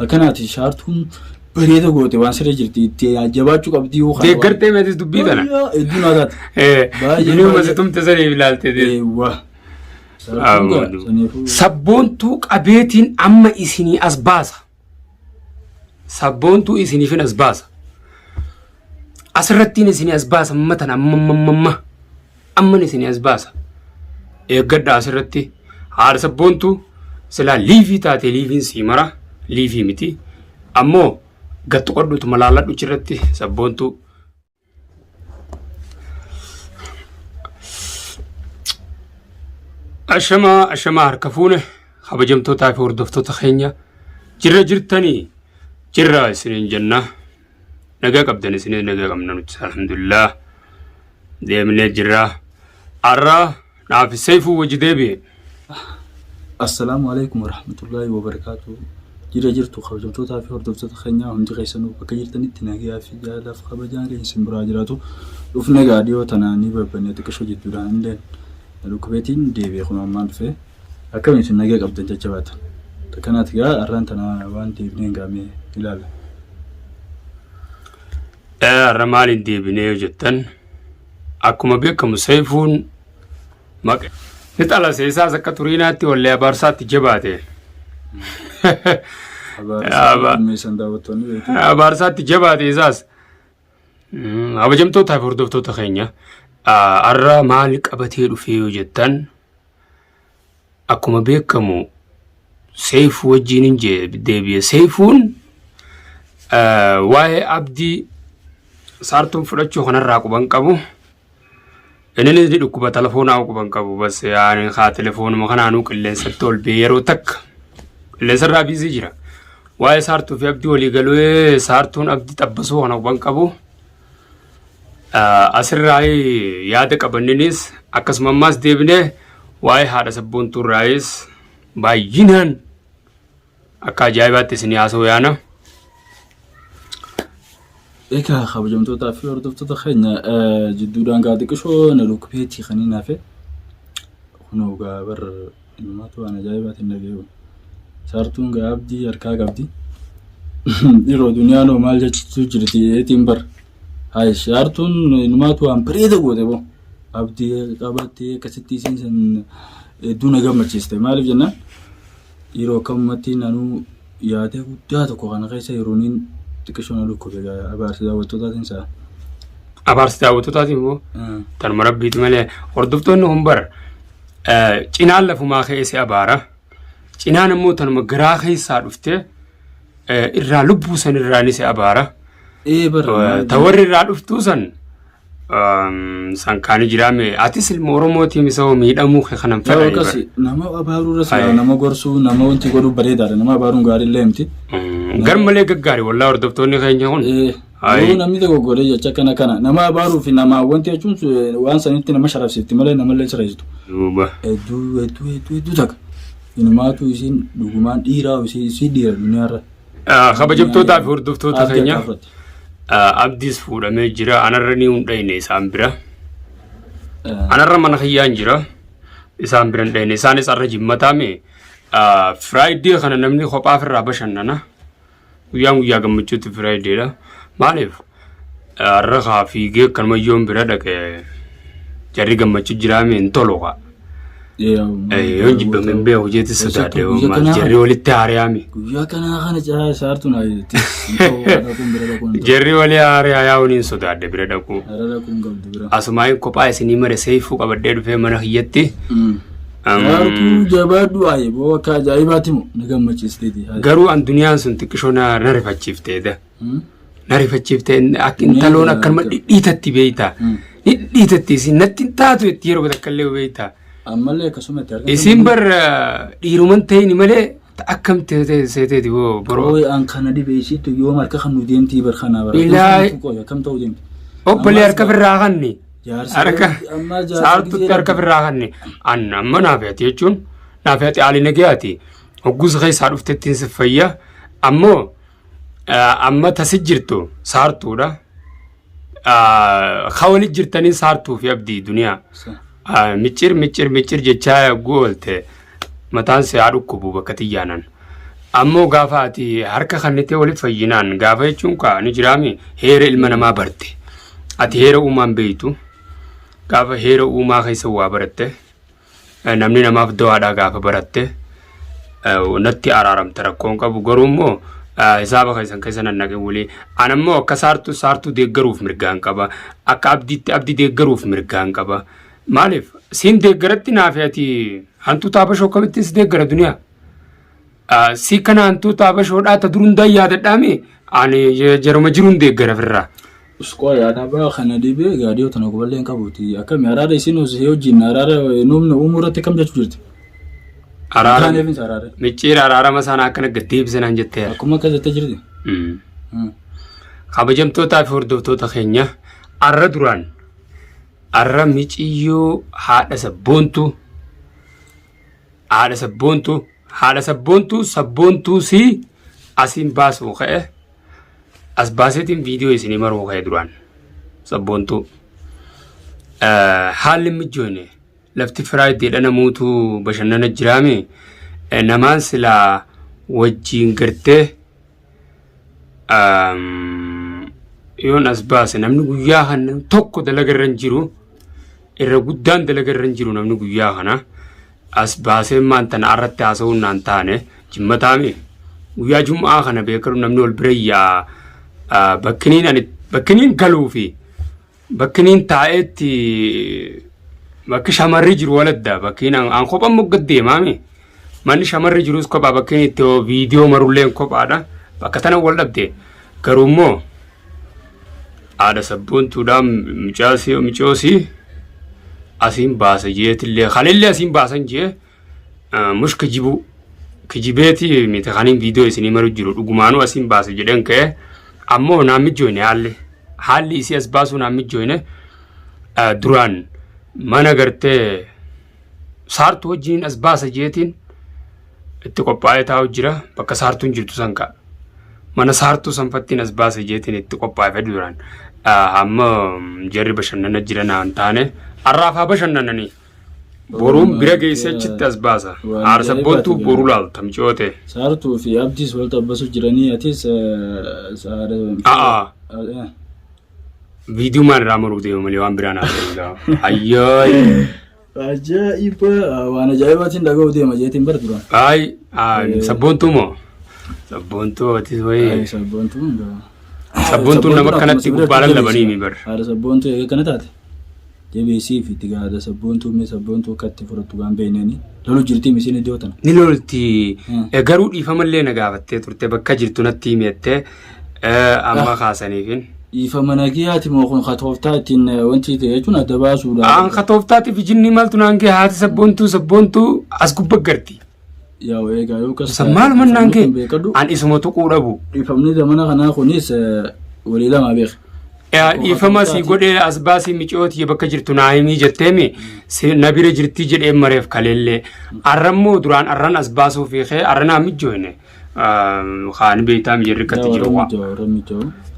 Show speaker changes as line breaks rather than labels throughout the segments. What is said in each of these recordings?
Takanaati shaartuun bareeda goote waan siree jirti itti jabaachuu qabdii yoo
deeggartee meetis dubbii tana
hedduun haataati.
Baay'ee masitumte sanii ilaaltee sabboontuu qabeetiin amma isinii as baasa. Sabboontuu isiniifin as baasa. Asirrattiin isinii as baasa matan amman isinii as baasa. Eeggadha asirratti haadha sabboontuu silaa liivii taate liiviin sii mara liivii miti ammoo gattu qodhuutu malaaladhu chirratti sabboontuu. Ashamaa harka fuune kabajamtootaa fi hordoftoota keenya jirra jirtanii jirra isiniin jenna nagaa qabdan isiniin nagaa qabna nuti alhamdulillah deemnee jirra arraa naaf Seifuu wajji deebi'e.
Assalaamu alaykum warahmatullahi wabarakaatuh. Jirra jirtu kabajamtootaa fi hordoftoota keenya hundi keessanuu bakka jirtanitti nagaa fi jaalaaf kabajaan keenya isin biraa jiraatu dhufne gaadiyoo tanaanii babbanee xiqqashoo jidduudhaan illee Lukubeetiin deebi'ee kun ammaan dhufee akkamiin isin nagaa qabdan jajjabaatan. Kanaati gaa arraan tana waan deebineen gaamee ilaalla.
Arra maaliin deebinee jettan akkuma beekamu Seifuun maqaa ni xala seesaas akka turiinaatti wallee abaarsaatti jabaate. Abaarsaatti jabaate isaas kabajamtootaa fi hordoftoota keenya. Arra maal qabatee dhufee yoo jettan akkuma beekamu Seifuu wajjin hin deebi'e. Seifuun waa'ee abdii saartuun fudhachuu kanarraa quban qabu. Inni ni dhukkuba telefoonaa quban qabu bas yaani haa telefoonuma kanaanuu qilleensatti ol bee yeroo takka qilleensarraa biizii jira. Waa'ee saartuu fi abdii walii galuu saartuun abdii xabbasuu kana quban qabu. Asirraa yaada qabanninis akkasumas deebinee waa'ee haadha sabboontuu raayis baay'inaan akka ajaa'ibaatti isin haasa'u yaana.
Egaa kabajamtootaa fi hordoftoota keenya jidduudhaan gaa xiqqishoo na lukubeetii kaniin hafe kunoo gaa bar ilmaatu waan ajaa'ibaatiin dhageewu. Saartuun gaa abdii harkaa qabdi. Yeroo duniyaan maal jechuu jirti eetiin bar. Hai shaartuun ilmaatu waan bareeda goote boo abdii qabattee akkasitti isin san hedduu gammachiiste maaliif jennaan yeroo akkamumatti naannoo yaada guddaa tokko kana keessa yerooniin xiqqishoo na lukkube abaarsi daawwattootaatiin sa'a.
Abaarsi daawwattootaatiin immoo tanuma rabbiiti malee hordoftoonni humbar cinaan lafumaa keessi abaara cinaan immoo tanuma garaa keessaa dhufte irraa lubbuu san irraanis abaara. Tawarri irraa dhuftuu san sankaanii jiraame atis ilma Oromootii misoo miidhamuu kanan fedhanii
nama abaaruu irra nama gorsuu nama wanti godhuu bareedaadha nama abaaruun gaariillee miti.
Garmalee gaggaarii wallaa hordoftoonni keenya kun.
Namni tokko godhee jecha kana nama abaaruu fi nama wanti jechuun waan sanitti nama sharafsiifti malee namallee sirreessitu. Hedduu takka ilmaatu isin dhugumaan dhiiraa isii dhiira duniyaarra.
Kabajamtootaa fi hordoftoota keenya. Abdiis fuudhamee jira anarra ni hundayne isaan bira anarra mana kiyyaan jira isaan bira hundayne isaanis arra jimmataame Friday kana namni kophaaf irraa bashannana guyyaa gammachuutti Friday dha maaliif arra fiigee kanuma yoon bira dhaqe jarri gammachuu jiraame hin toloqa yoon jibbameen bee hojeetti sodaadhe jarri walitti haariyaame
guyyaa kana caa saartuun
jarri walii haariyaa yaa'uuniin sodaadhe bira dhaqu asumaan kophaa isinii mare Seifuu qabadhee dhufee mana kiyyatti
saartuu jabaadhu boo akka ajaa'ibaati moo na gammachiisteeti
garuu an duniyaan sun xiqqishoo na rifachiifteedha na rifachiiftee akka intaloon akkanuma dhidhiitatti beeyta dhidhiitatti isin natti hin taatu itti yeroo batakkallee beeyta.
Ammallee akkasumatti argamu.
Isin bar dhiiruman ta'ini malee akkam seeteeti boo boroo.
An kana dhibeessitu yoo marka kan nu deemtii bar kanaa bara. Akkam ta'uu deemti.
Obbolee harka birraa kanni. Harka saartutti harka birraa kanni. An amma naafeeti jechuun naafeeti haali nagayaati. Hogguusa keessaa dhuftettiin si fayya. Ammoo amma tasi jirtu saartuudha. Hawali jirtanii saartuu fi abdii duniyaa. Micir jechaa goolte mataan si haadhu kubu bakka tiyyaanan ammoo gaafa ati harka kannitee walitti fayyinaan gaafa jechuun kaa ni jiraami heera ilma namaa barte ati heera uumaan beeytu gaafa heera uumaa keessa waa baratte namni namaaf dawaadhaa gaafa baratte natti araaramta rakkoon qabu garuu immoo hisaaba keessa nannaqe wali anammoo akka saartuu deeggaruuf mirgaan qaba akka abdii deeggaruuf mirgaan qaba maaliif siin deeggaratti naafi ati hantu taabashoo kamittis deeggara duniyaa si kana hantu taabashoodhaa ta durundaa yaadadhaame ani jaruma jiruun deeggara firraa
Usko ya daba khana dibe gadio tana ko ballen kabuti akam yarara isino se hojin arara numna umurate kam jachu jirti
arara micira arara masana kana gadib sanan jette
akuma kaza tajirdi
kabajamtoota fi hordoftoota keenya arra duraan arra miciyo haadha sabboontu si asin baasu ka'e asbaasetiin viidiyoo isinii maruu ka'e duraan sabboontu haalli mijoone lafti firaayideedha namuutu bashannana jiraame namaan silaa wajjiin gartee yoon asbaase namni guyyaa kana tokko dalagarran jiru irra guddaan dalagarran jiru namni guyyaa kana asbaasee maantan arratti haasa'uun naan taane jimmataame guyyaa jum'aa kana beekaru namni ol birayyaa bakkiniin galuu fi bakkiniin taa'eetti bakki shamarri jiru waladda bakkiin aan kophaan moggat deemaame manni shamarri jirus kophaa bakkiin itti viidiyoo marulleen kophaadha bakka tana wal dhabde garuu immoo haadha sabboontuudhaan micoosii asiin baasa jeetillee khalillee asiin baasan jee mush kijibeeti miti kaniin viidiyoo isinii maru jiru dhugumaanuu asiin baasa jedhan ka'e ammoo naan mijoone haalli isii as baasuu naan mijoone duraan mana gartee saartuu wajjin as baasa jeetiin itti qophaa'ee taa'u jira bakka saartuun jirtu san ka'a mana saartuu sanfattiin as baasa jeetiin itti qophaa'ee fedhu duraan amma jarri bashannana jira naan taane arraafaa bashannananii boruun bira geessee achitti as baasa haadha sabboontuu boruu laalta micoote
saartuu fi abdiis wal xabbasu jiranii atis
viidiyoo maan irraa maruu deemu malee waan biraan haasa'u ayyaay
ajaa'iba waan ajaa'ibaatiin dhaga'uu deema jeetiin bara duraan
sabboontuu moo sabboontuu atis wayii
sabboontuun
nama kanatti gubbaa lallabanii mi bara
haadha sabboontuu eega kana taate jabeesii fi itti gaada sabboontuu akkatti fudhattu waan beeknanii lolu jirtii misiin iddoo tana
ni lolti garuu dhiifamallee na gaafattee turte bakka jirtu natti himettee amma kaasaniifin
dhiifama nagiyaati moo kun katooftaa ittiin wanti ta'e jechuun adda baasuudha
aan katooftaatiif ijinni maaltu naan kee haati sabboontuu as gubba garti
yaa eegaa yoo kas
maal mannaan kee aan isuma tuquu dhabu
dhiifamni zamana kanaa kunis walii lama beek
dhiifama si godhee as baasii micooti bakka jirtu naayimii jetteemi na bira jirtii jedhee mareef kaleellee arrammoo duraan arran as baasuu fi kee arranaa mijoone خان بيتام يركت جروا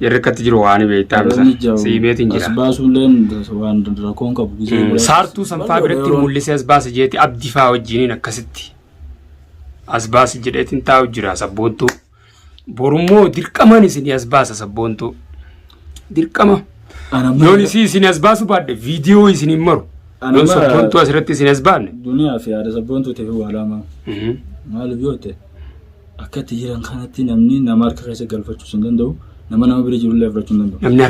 يركت جروا أنا بيتام سيبيتين جرا
أسباسولين سوان ركون كبوزي
سارتو سنفا بريتي موليس أسباس جيتي أبدي فاو جيني نكستي أسباس جريتين تاو جرا سبونتو بورمو ديركمان سيني أسباس سبونتو ديركما نوني سيني أسباسو بعد فيديو سيني مرو نون سبونتو أسرتي سيني أسبان
دنيا في هذا سبونتو تفيو علامة مال بيوته akkatti jiran kanatti namni nama harka keessa galfachuu hin danda'u nama bira jiru illee galfachuu hin danda'u
namni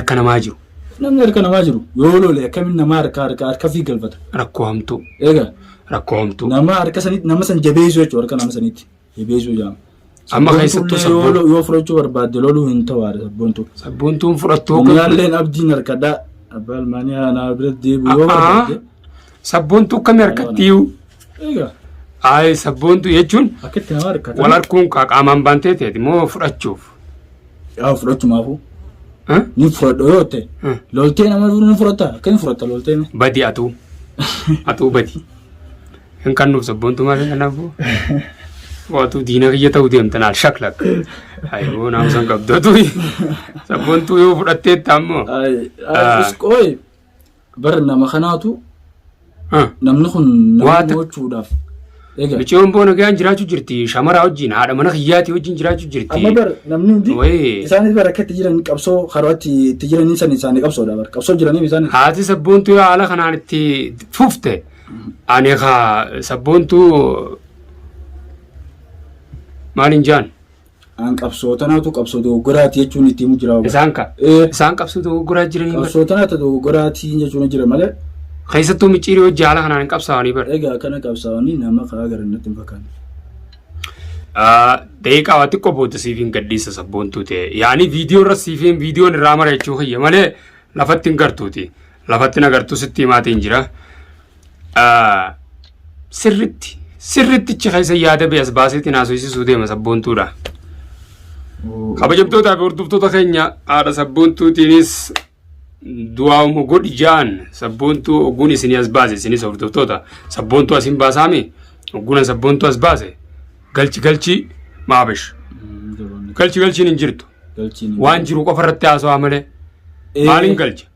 harka namaa jiru
yoo lole akkamiin nama harka fi galfata
rakkoo hamtuu
nama harka sanitti nama san jabeessu jechuudha harka nama sanitti jabeessu jaama
amma keessattuu
yoo fudhachuu barbaadde loluu hin ta'u
sabboontuun fudhattuu
nyaalleen abdiin harkadhaa abbaa almaanii naa bira deebi'u yoo barbaadde
sabboontuu akkamii harkattiiyu ay sabboontu jechuun wal harkuun qaamaan baantee ta'e moo fudhachuuf
yaa fudhachumaafu ni fudhadho yoo ta'e loltee nama ni fudhata akkamiin fudhata loltee
badi atuu badi hin kannuuf sabboontu maal kanaafuu waatu diina kiyya ta'uu deemtanaal shaklak ayoo naamsan qabdatu sabboontu yoo fudhattee taammoo
iskooy bar nama kanaatu namni kun nama gochuudhaaf
Michoon boona gaan jiraachuu jirti shamara wajjin haadha mana kiyyaati wajjin jiraachuu jirti.
Amma bar namni hundi isaanis bara akka itti jiran qabsoo karooti itti jiranii san isaanii qabsoodha bar qabsoo jiranii isaanis.
Haati sabboontuu haala kanaan itti fufte ani kaa sabboontuu maaliin jaan.
An qabsoo tanaatu qabsoo dogoggoraati jechuun itti himu jira.
Isaan qabsoo dogoggoraa jiranii bar.
Qabsoo tanaatu dogoggoraati jechuun jira malee.
Keessattuu micciirii hojii haala kanaan qabsaa'anii bar.
Egaa kana qabsaa'anii nama karaa garannatti hin fakkaanne.
Daqiiqaa waa xiqqoo booda siifiin gadhiisa sabboontuu ta'e. Yaani viidiyoo irra siifiin viidiyoon irraa mara jechuu kiyya malee lafatti hin gartuuti. Lafatti na gartuu sitti himaatiin jira. Sirrittichi keessa yaada bees baaseetti naasofsiisuu deema sabboontuudha. Kabajamtootaa fi hordoftoota keenya haadha sabboontuutiinis du'aamu godhi jaan sabboontuu ogguun isinii as baase isinis hordoftoota sabboontuu asin baasaami ogguun sabboontuu as baase galchi maabish galchiin hin jirtu waan jiru qofa irratti haasawaa malee maaliin galcha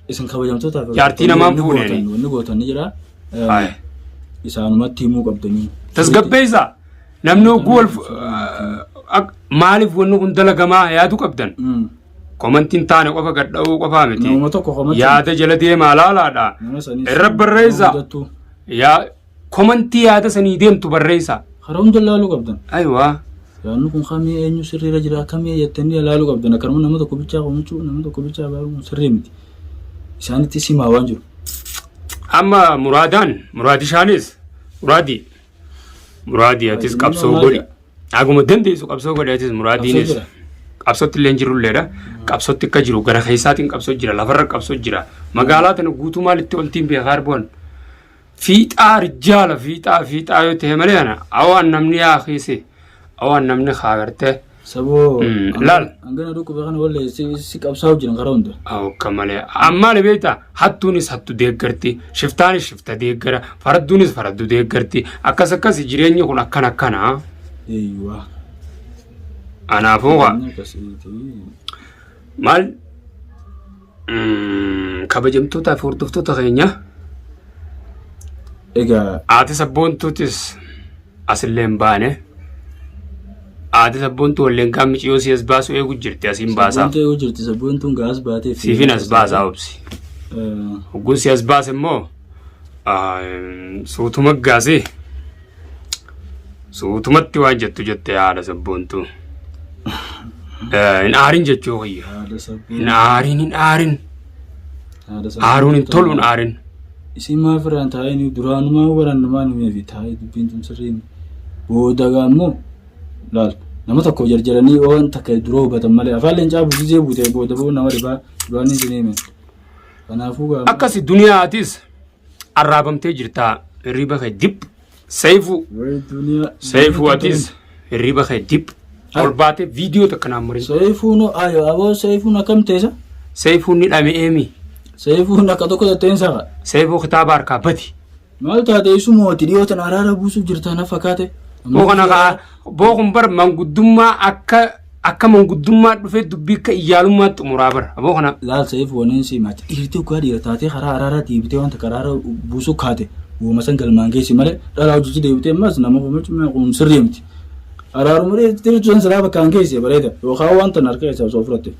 isin kabajamtootaa fi
jaartii namaan fuudhanii
wanni gootan ni jira isaanumatti himuu qabdanii
tasgabbeessaa namni ogguu maaliif wanni kun dalagamaa yaadu qabdan. Komantiin taane qofa gadha'uu qofaa miti. Yaada jala deemaa laalaadha. Irra barreessa. Komantii yaada sanii deemtu barreessa.
Karaa hunda laaluu qabdan.
Ayiwaa.
Yaadni kun kamii eenyu sirriirra jira kamii jettanii laaluu qabdan. Akkanuma nama tokko bichaa qomuchuu nama tokko bichaa baaruun sirrii miti. Isaanitti simaa waan jiru.
Amma muraadishaanis muraadii atis qabsoo godhi. Aguma dandeessu qabsoo godhi atis muraadiinis. Qabsootti illee jirulleedha. Qabsootti akka jiru gara keessaatiin qabsoo jira lafarra qabsoo jira magaalaa tana guutuu maalitti oltiin beekaa arboon fiixaa rijaala fiixaa yoo ta'e malee ana awaan namni yaa keesse awaan namni kaagarte
saboo
laal
angana dhukkuu beekan wallee si qabsaa'u jiran karaa hunda
akka malee amma lebeeta hattuunis hattu deeggarti shiftaanis shifta deeggara faradduunis faraddu deeggarti akkas jireenyi kun akkana
eeyyuwaa
anaafuu maal kabajamtootaa fi hordoftoota keenya
egaa
haati sabboontuutis asillee hin baane haati sabboontuu walleen kaan miciyoo si as baasu eegu jirti asiin baasaa
sabboontuun gaas baatee
siifin as baasaa obsi hogguun si as baase immoo suutuma gaasee suutumatti waan jettu jettee haadha sabboontuu. In aarin jechuu kiyya. In aarin. Aaruun hin tolu in aarin.
Isin maaf irraan taa'ee duraanumaa warannumaan himeefi taa'ee dubbiin tun sirriin boodagaa immoo laal nama tokko jarjaranii waan takka dura hubatan malee afaan leencaa buusisee buutee booda boo nama dhibaa duraan hin jireeme. Kanaafuu
akkasi duniyaatis arraabamtee jirtaa hirriba kee dib seefuu atis hirriba kee dib. Olbaate viidiyoo takka naan marin.
Seefuun aboo seefuun akkam teessa?
Seefuun ni dhame eemi.
Seefuun akka tokko tatteen saqa.
Seefuu kitaaba harkaa bati.
Maal taate isu mooti dhiyootan araara buusuuf jirta na fakkaate.
Bookun bar manguddummaa akka manguddummaa dhufee dubbii akka iyyaalummaa xumuraa bara. Aboo kana.
Laal seefuu waniin simaati. Dhiirtii ugaa dhiira taatee karaa araaraa deebitee wanta karaara buusuu kaate. Uuma san galmaan geessi malee dhalaa hojii deebitee ammas nama kunuun kun sirrii miti. Araarummaa tirtuun silaa bakkaan geesse bareeda yookaan wanta narka isaa osoo fudhatte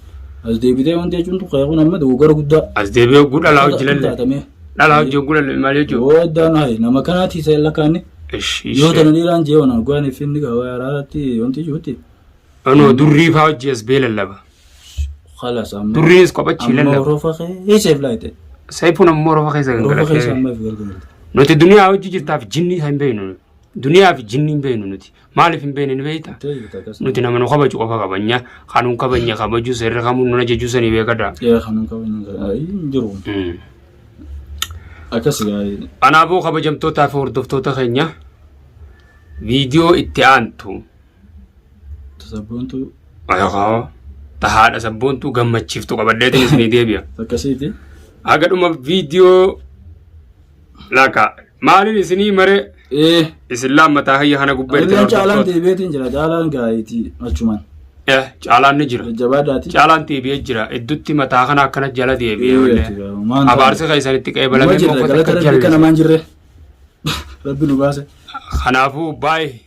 as deebitee wanti jechuun qeequun amma dogoggora guddaa
as deebi'ee dhalaa hojii lalle dhalaa hojii lalle maal jechuudha
yoo addaan haye nama kanaati isa lakkaanne yoo tana dhiiraan jeewana goone finni gawaa araaraatti wanti juutti
anoo durrii faa hojii as bee lallaba
khalas amma
durriis kophachi lallaba
amma rofa kee seef laayte
seefuun ammoo rofa keessa gargaarate nuti duniyaa hojii jirtaaf jinni hin beeknu duniyaa fi jinni hin beeknu nuti maaliif hin beeknu ni beekta nuti nama nu kabaju qofa qabanya kanuun kabanya kabaju seerri kamuun nuna jechuu sanii beekadha
kanuun kabanya hin jiru akkas gaa'ee
kanaafuu kabajamtootaa fi hordoftoota keenya viidiyoo itti aantu
sabboontuu
tahaadha sabboontuu gammachiiftu qabadheetiin isinii deebi'a
akkasiiti
hagadhuma viidiyoo laka maalin isinii mare Islam mataa hayya kana gubbaa
irratti caalaan deebi'eetiin jira caalaan gaa'eetii achumaan
caalaan ni jira
jabaadhaati
caalaan deebi'ee jira iddutti mataa kana akkana jala deebi'ee abaarsa keessanitti qeebalamee
kana maan jirre rabbi nu baase
Kanaafuu baay'ee